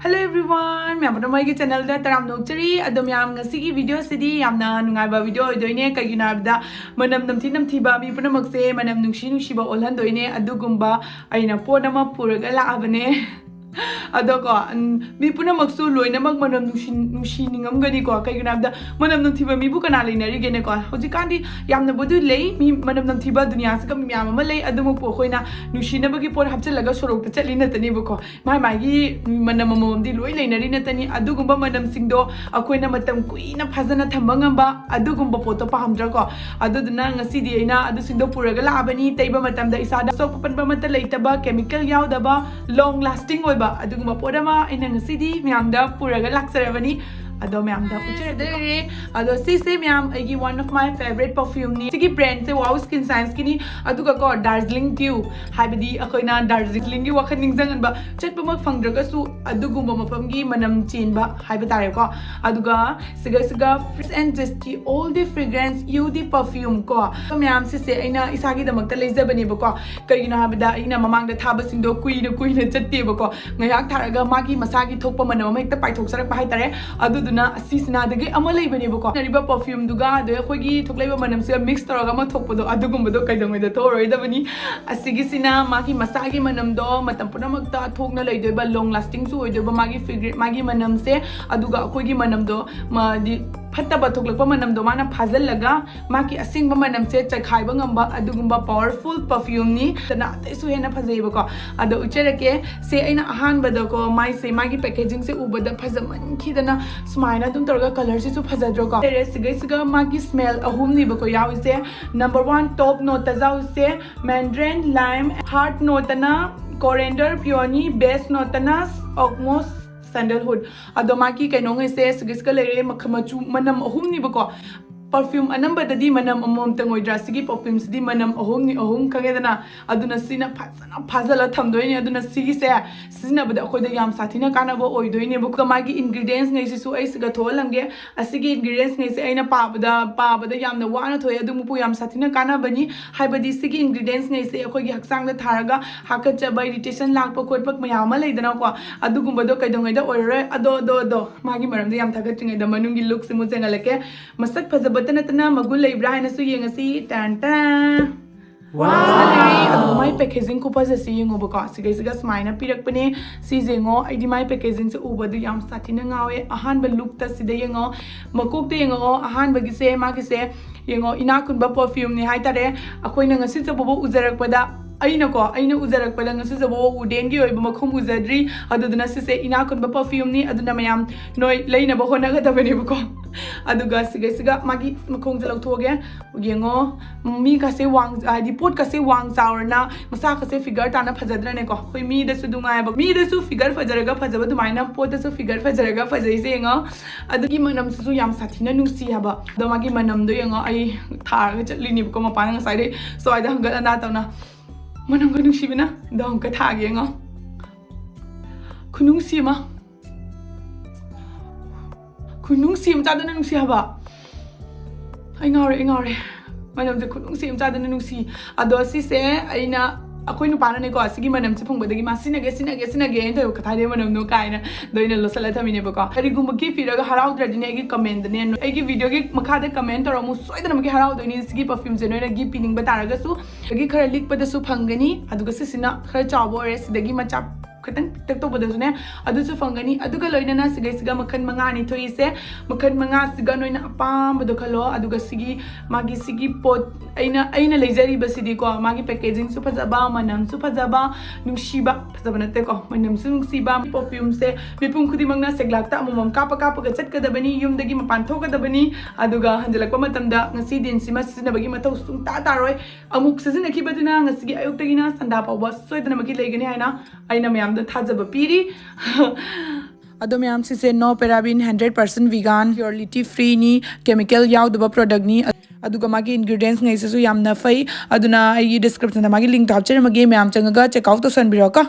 Hello everyone, मैं अपना mic channel दा तराम नोचरी अदम याम ngasi video sidi yamna nungaiba video oidoine kaigina abda manam namthiba mi punamukse manam nungshi ba olhandoine adugumba aina ponama puraga laabane adoko mi punamaksu loinamak manam nushi ningamgani ko kaigina abda manam namthiba mi bu kana leinari gene ko hojikandi yamna bodu lei mi manam namthiba dunya sa kam yam ma lei adumu po khoina nushi na bagi por hapchalaga sorok ta chali na tani bu ko mai gi manam mamomdi loi leinari na tani adugumba manam singdo akoina matam kuina phajana thambangamba adugumba poto pahamdra ko aduduna ngasi di aina adu singdo puraga labani taiba matam da isada sok panba mata leitaba chemical yaudaba long lasting oiba adugumba podama ina ngasi di myamda puraga laksarabani ado myamda uchere ado si myam agi one of my favorite perfume ni sigi brand se wow skin science ki ni aduga ko Darjeeling dew haibadi akoina Darjeeling gi wakhan ningjangan ba chatpa mak phangdraga su adugumba mapam gi manam chin ba haiba tare ko aduga siga fresh and zesty all the fragrance you the perfume ko myam se aina isagi damakta leijabani ba ko kaigina habida aina mamang da thaba singdo kuina chatte ba ko ngayak tharaga magi masagi thokpa manam hekta paithok sarak ba hai tare adu na asisna dagi amalai bani bako nariba perfume duga do khogi thoklaiba manam se mix taraga ma thokpodo adugumba do kaidongoi da thoroi da bani asigi sina magi masagi manam do matam punamakta thokna leidoiba long lasting su oidoiba magi manam se aduga khogi manam do ma di fattaba thoklakpa manam do mana phajallaga magi asingba manam se chakhaiba ngamba adugumba powerful perfume ni tana taisu hena phajaiba ko ado ucherake se aina ahan bada ko mai se magi packaging se ubada phajaman khidana smaina dum torga color se su phajadro ko siga magi smell ahum ni bako yaw se number 1 top note jaw se mandarin lime heart note na coriander peony base note na almost sandalwood adomaki kainong se sigiska lere makhamachu manam ahum ni bako perfume anamba dadi manam amom tangoy drasigi perfumes di manam ahum kagedana aduna sina phajala thamdoine aduna sigi se sina bada khoida yam sathina kana bo oidoine bu kamagi ingredients ngai su ai siga tholange asigi ingredients ngai se aina pabada yamna wana thoi adu mu yam sathina kana bani haibadi sigi ingredients ngai se akhoi gi haksang da tharaga hakacha by irritation lakpa khotpak mayama leidana ko adugumba do kaidongai da orre ado magi maram da yam thagatringai da manungi look se mu jengalake masak phajaba tana magul leibra haina su yengasi tan wow my packaging ko pa si yengo ba siga smaina pirak pane si jengo id my packaging se uba du yam sathina ngawe ahan ba look ta sida yengo makok te yengo ahan ba gi se ma gi se yengo ina kun ba perfume ni hai tare akoina ngasi se bobo ujarak pada aina ujarak pada ngasi se bobo uden gi oi ba makhum ujadri aduduna se ina kun ba perfume ni aduna mayam noi leina ba hona ga tabani ba ko aduga siga magi makhong jalok thoge yengo mi ka se wang di pot ka se wang chaurna masa ka se figure ta na phajadra ne ko khoi mi da su dungai ba mi da su figure phajaraga phajaba dumaina pot da su figure phajaraga phajai se yengo adugi manam su yam sathina nungsi haba do magi manam do yengo ai thar ga chatli ni ko ma pa ngai sai de so ai da hangal anda tawna manam ga nungsi bina dong ka thag yengo khunungsi ma khunung sim cha dana nungsi haba ai ngare manam je khunung sim cha dana nungsi ado si se aina akoi nu pana ne ko asigi manam se phungba dagi ma sinage ento katha de manam no kaina doina losala thamine ba ko ari gum gi firaga harau dradine gi comment ne ai gi video gi makha de comment ro mu soidana ma gi harau doini sigi perfume je noina gi pining ba taraga su gi khara lik pa da su phangani aduga sisina khara chawbo re sidagi macha खतन तक तो बदसुने अदुसु फंगनी अदुगा लोइना सिगा मखन मंगा नि थोइ से मखन मंगा सिगा नोइना अपाम बदो खलो अदुगा सिगी मागी सिगी pot अइना लेजरी बसिदी को मागी पैकेजिंग सु फजबा मनम सु फजबा नुसिबा फजबा नते को मनम सु नुसिबा परफ्यूम से मिपुम खुदी मंगना सेगलाक्ता अमम कापा ग चटकदबनी युमदगी मपान थोकदबनी अदुगा हंजलकपा मतमदा ngasi din sima sisinabagi matau sung taroy amuk sisinakibaduna ngasi ayuktagina sanda pawba soidana maki legani haina aina mayam da thajaba piri ado myam se no paraben 100% vegan purity free ni chemical yaudaba product ni aduga magi ingredients ngai se su yamna fai aduna ai description da magi link top chere magi myam changaga check out to san biraka